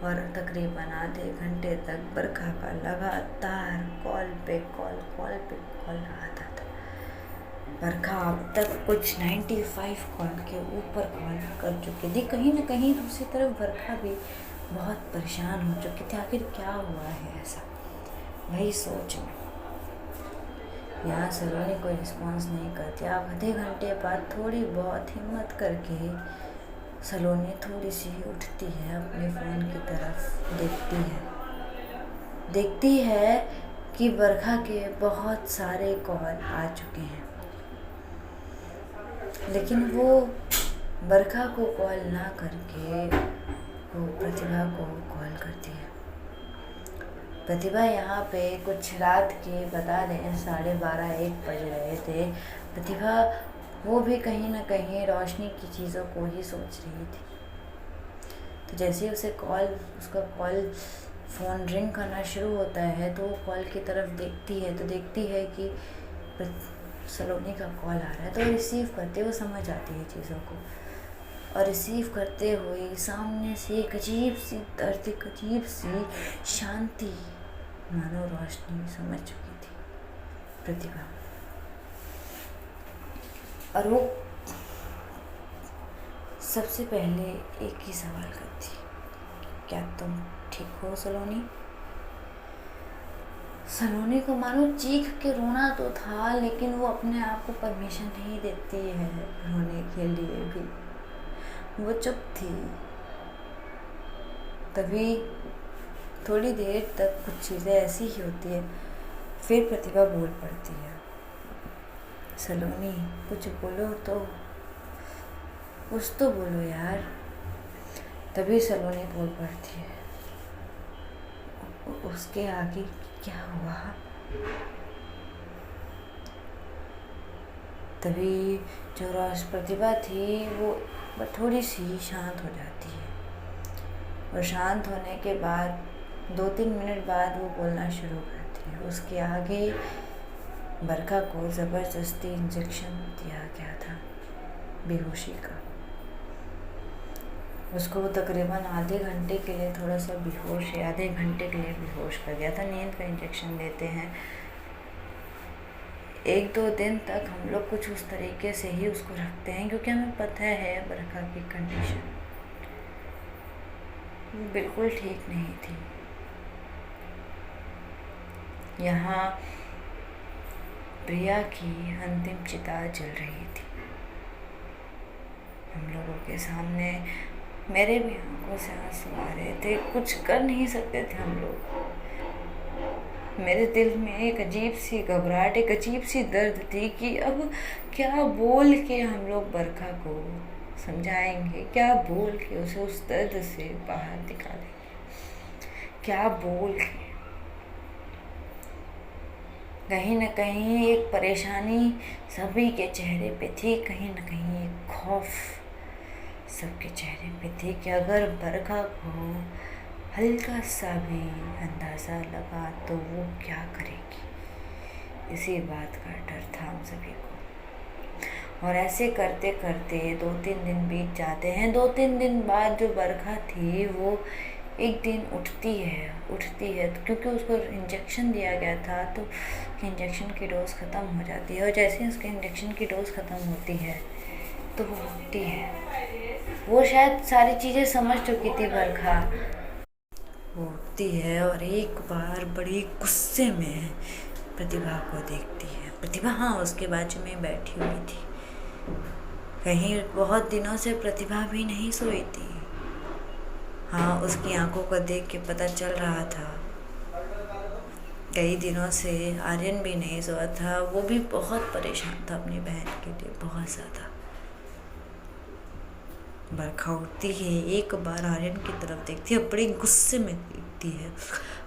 और तकरीबन आधे घंटे तक बरखा का लगातार कॉल पे कॉल आता था। बरखा अब तक कुछ 95 कॉल के ऊपर कॉल कर चुकी थी। कहीं ना कहीं दूसरी तरफ बरखा भी बहुत परेशान हो चुकी थी, आखिर क्या हुआ है ऐसा, वही सोच में। यहाँ सलोनी कोई रिस्पॉन्स नहीं करती। आधे घंटे बाद थोड़ी बहुत हिम्मत करके सलोनी थोड़ी सी उठती है, अपने फ़ोन की तरफ देखती है कि बरखा के बहुत सारे कॉल आ चुके हैं, लेकिन वो बरखा को कॉल ना करके वो प्रतिभा को कॉल करती है। प्रतिभा यहाँ पे कुछ रात के बता दें 12:30-1 बज रहे थे। प्रतिभा वो भी कहीं ना कहीं रोशनी की चीज़ों को ही सोच रही थी। तो जैसे ही उसका कॉल फ़ोन रिंग करना शुरू होता है तो वो कॉल की तरफ देखती है, तो देखती है कि सलोनी का कॉल आ रहा है। तो रिसीव करते वो समझ आती है चीज़ों को, और रिसीव करते हुए सामने से एक अजीब सी दर्द, एक अजीब सी शांति, मानो रोशनी समझ चुकी थी प्रतिभा। और वो सबसे पहले एक ही सवाल करती, क्या तुम ठीक हो सलोनी? सलोनी को मानो चीख के रोना तो था, लेकिन वो अपने आप को परमिशन नहीं देती है रोने के लिए भी। वो चुप थी। तभी थोड़ी देर तक कुछ चीज़ें ऐसी ही होती है, फिर प्रतिभा बोल पड़ती है, सलोनी कुछ बोलो तो, कुछ तो बोलो यार। तभी सलोनी बोल पड़ती है, उसके आगे क्या हुआ? तभी जो प्रतिभा थी वो थोड़ी सी शांत हो जाती है, और शांत होने के बाद 2-3 मिनट बाद वो बोलना शुरू करती है। उसके आगे बरखा को ज़बरदस्ती इंजेक्शन दिया गया था बेहोशी का। उसको तकरीबन आधे घंटे के लिए थोड़ा सा आधे घंटे के लिए बेहोश कर दिया था। नींद का इंजेक्शन देते हैं, 1-2 दिन तक हम लोग कुछ उस तरीके से ही उसको रखते हैं, क्योंकि हमें पता है बरखा की कंडीशन। वो बिल्कुल ठीक नहीं थी। यहाँ प्रिया की अंतिम चिता जल रही थी हम लोगों के सामने। मेरे भी आंखों से आंसू आ रहे थे, कुछ कर नहीं सकते थे हम लोग। मेरे दिल में एक अजीब सी घबराहट, एक अजीब सी दर्द थी कि अब क्या बोल के हम लोग बरखा को समझाएंगे, क्या बोल के उसे उस दर्द से बाहर निकालेंगे, क्या बोल के। कहीं न कहीं एक परेशानी सभी के चेहरे पे थी, कहीं न कहीं एक खौफ सबके चेहरे पे थी कि अगर बरखा को हल्का सा भी अंदाज़ा लगा तो वो क्या करेगी। इसी बात का डर था हम सभी को। और ऐसे करते करते 2-3 दिन बीत जाते हैं। 2-3 दिन बाद जो बरखा थी वो एक दिन उठती है तो क्योंकि उसको इंजेक्शन दिया गया था तो इंजेक्शन की डोज ख़त्म हो जाती है, और जैसे ही उसके इंजेक्शन की डोज ख़त्म होती है तो वो उठती है। वो शायद सारी चीज़ें समझ चुकी थी बरखा। वो उठती है और एक बार बड़ी गुस्से में प्रतिभा को देखती है। प्रतिभा हाँ उसके बाजू में बैठी हुई थी। कहीं बहुत दिनों से प्रतिभा भी नहीं सोई थी। हाँ उसकी आंखों को देख के पता चल रहा था। कई दिनों से आर्यन भी नहीं सोया था, वो भी बहुत परेशान था अपनी बहन के लिए, बहुत ज़्यादा। बरखा उठती है, एक बार आर्यन की तरफ देखती है, बड़ी गुस्से में देखती है,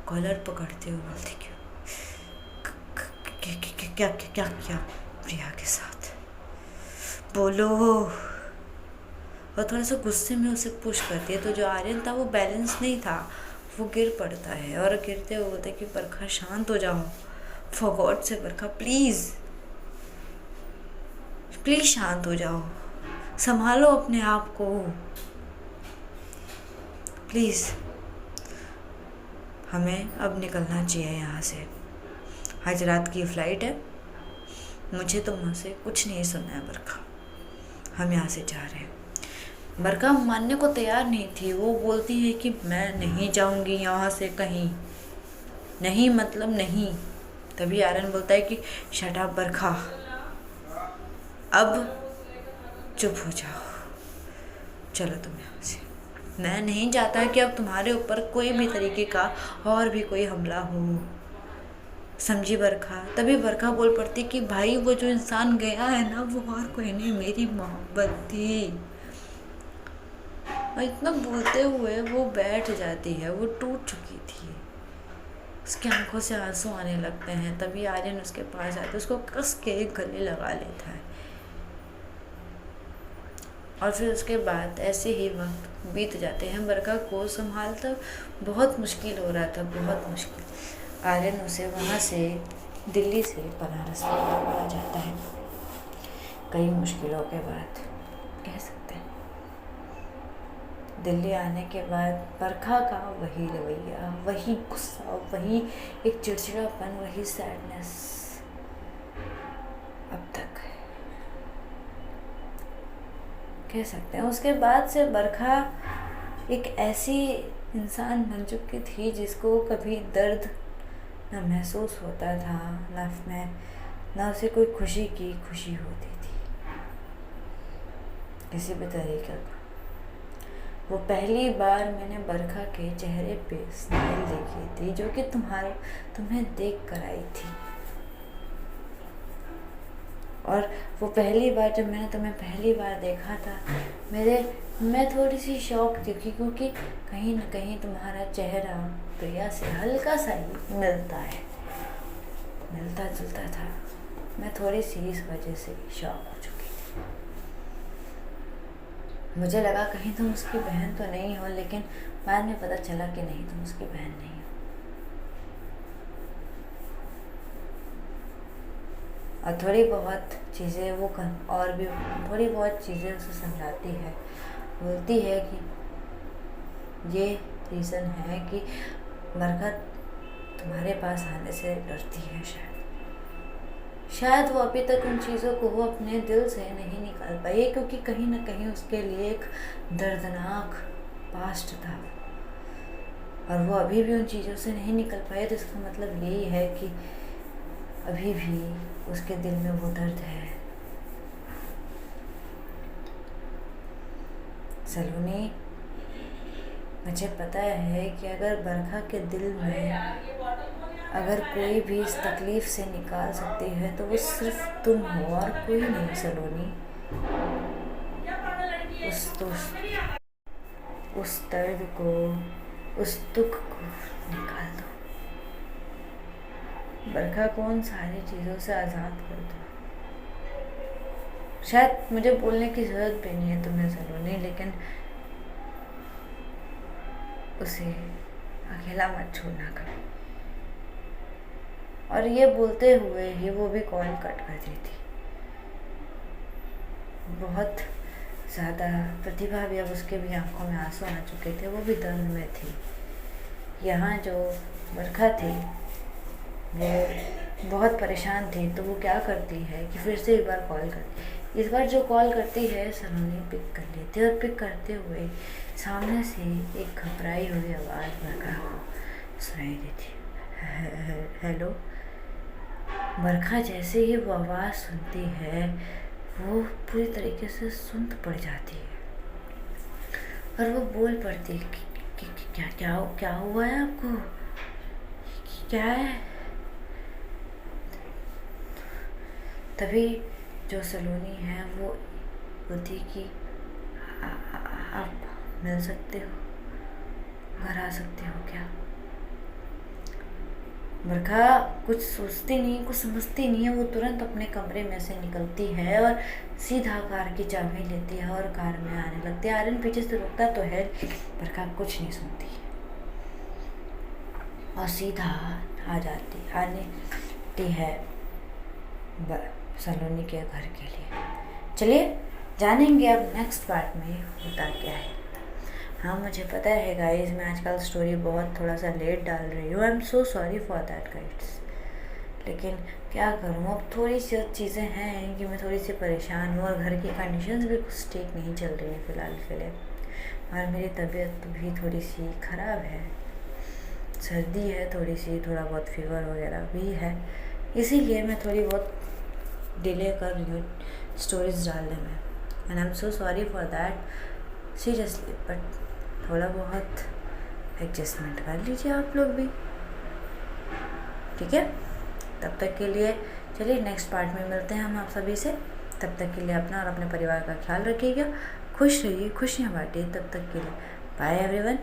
कॉलर पकड़ते हुए बोलती क्या क्या क्या क्या प्रिया के साथ बोलो। और थोड़ा सा गुस्से में उसे पुश करती है, तो जो आर्यन था वो बैलेंस नहीं था, वो गिर पड़ता है और गिरते हुए बोलते कि बरखा शांत हो जाओ, फॉर गॉड से बरखा प्लीज़ प्लीज़ शांत हो जाओ, संभालो अपने आप को प्लीज़, हमें अब निकलना चाहिए यहाँ से। आज रात की फ़्लाइट है, मुझे तो मुझसे कुछ नहीं सुनना है बरखा, हम यहाँ से जा रहे हैं। बरखा मानने को तैयार नहीं थी। वो बोलती है कि मैं नहीं जाऊँगी यहाँ से कहीं, नहीं मतलब नहीं। तभी आर्यन बोलता है कि शट अप बरखा, अब चुप हो जाओ, चलो तुम यहाँ से। मैं नहीं चाहता कि अब तुम्हारे ऊपर कोई भी तरीके का और भी कोई हमला हो, समझी बरखा। तभी बरखा बोल पड़ती कि भाई वो जो इंसान गया है ना, वो और कोई नहीं, मेरी मोहब्बत थी। और इतना बोलते हुए वो बैठ जाती है, वो टूट चुकी थी, उसकी आंखों से आंसू आने लगते हैं। तभी आर्यन उसके पास आते, उसको कस के गले लगा लेता है। और फिर उसके बाद ऐसे ही वक्त बीत जाते हैं। बरखा को संभालता बहुत मुश्किल हो रहा था, बहुत मुश्किल। आर्यन उसे वहाँ से दिल्ली से बनारस आ जाता है, कई मुश्किलों के बाद कह सकते हैं। दिल्ली आने के बाद बरखा का वही रवैया, वही गुस्सा, वही एक चिड़चिड़ापन, वही सैडनेस अब तक कह सकते हैं। उसके बाद से बरखा एक ऐसी इंसान बन चुकी थी जिसको कभी दर्द न महसूस होता था, न उसे कोई खुशी की खुशी होती थी किसी भी तरीके का। वो पहली बार मैंने बरखा के चेहरे पे स्माइल देखी थी, जो कि तुम्हें देख कर आई थी। और वो पहली बार जब मैंने तुम्हें पहली बार देखा था, मैं थोड़ी सी शॉक थी, क्योंकि कहीं न कहीं तुम्हारा चेहरा प्रिया से हल्का सा ही मिलता जुलता था। मैं थोड़ी सी इस वजह से शॉक हो चुकी थी। मुझे लगा कहीं तुम उसकी बहन तो नहीं हो, लेकिन बाद में पता चला कि नहीं, तुम उसकी बहन नहीं हो। और थोड़ी बहुत चीज़ें वो और भी थोड़ी बहुत चीज़ें उसे समझाती है, बोलती है कि ये रीज़न है कि बरखा तुम्हारे पास आने से डरती है। शायद वो अभी तक उन चीज़ों को वो अपने दिल से नहीं निकाल पाई है, क्योंकि कहीं ना कहीं उसके लिए एक दर्दनाक पास्ट था, और वो अभी भी उन चीज़ों से नहीं निकल पाए, तो इसका मतलब यही है कि अभी भी उसके दिल में वो दर्द है। सलोनी, मुझे पता है कि अगर बरखा के दिल में अगर कोई भी इस तकलीफ़ से निकाल सकती है तो वो सिर्फ तुम हो और कोई नहीं। सलोनी, उस दर्द को, उस दुख को निकाल दो। बरखा को उन सारी चीज़ों से आज़ाद कर दो। शायद मुझे बोलने की ज़रूरत भी नहीं है तुम्हें सलोनी, लेकिन उसे अकेला मत छोड़ना कभी। और ये बोलते हुए ही वो भी कॉल कट कर दी थी। बहुत ज़्यादा प्रतिभा भी, अब उसके भी आंखों में आंसू आ चुके थे, वो भी दर्द में थी। यहाँ जो बरखा थी वो बहुत परेशान थी, तो वो क्या करती है कि फिर से एक बार कॉल करती। इस बार जो कॉल करती है सलोनी पिक कर लेती है, और पिक करते हुए सामने से एक घबराई हुई आवाज़ बरखा को सुनाई देती। हेलो। बरखा जैसे ही वो आवाज़ सुनती है वो पूरी तरीके से सुस्त पड़ जाती है, और वो बोल पड़ती है कि क्या हुआ है आपको, क्या है। तभी जो सलोनी है वो बोलती कि आप मिल सकते हो, घर आ सकते हो क्या। बरखा कुछ सोचती नहीं, कुछ समझती नहीं है, वो तुरंत अपने कमरे में से निकलती है और सीधा कार की चाबी लेती है और कार में आने लगती है। आर्यन पीछे से रुकता तो है, बरखा कुछ नहीं सुनती और सीधा आने है सलोनी के घर के लिए। चलिए जानेंगे अब नेक्स्ट पार्ट में होता क्या है। हाँ, मुझे पता है गाइस, मैं आजकल स्टोरी बहुत थोड़ा सा लेट डाल रही हूँ। I am so sorry for that guys, लेकिन क्या करूँ, अब थोड़ी सी चीज़ें हैं कि मैं थोड़ी सी परेशान हूँ और घर की कंडीशंस भी कुछ ठीक नहीं चल रही हैं फ़िलहाल के लिए, और मेरी तबीयत भी थोड़ी सी ख़राब है, सर्दी है थोड़ी सी, थोड़ा बहुत फीवर वगैरह भी है, इसीलिए मैं थोड़ी बहुत डिले कर रही हूँ स्टोरीज डालने में। And I am so sorry for that seriously, but थोड़ा बहुत एडजस्टमेंट कर लीजिए आप लोग भी, ठीक है। तब तक के लिए चलिए नेक्स्ट पार्ट में मिलते हैं हम आप सभी से। तब तक के लिए अपना और अपने परिवार का ख्याल रखिएगा, खुश रहिए, खुशियाँ बांटिए। तब तक के लिए बाय एवरीवन।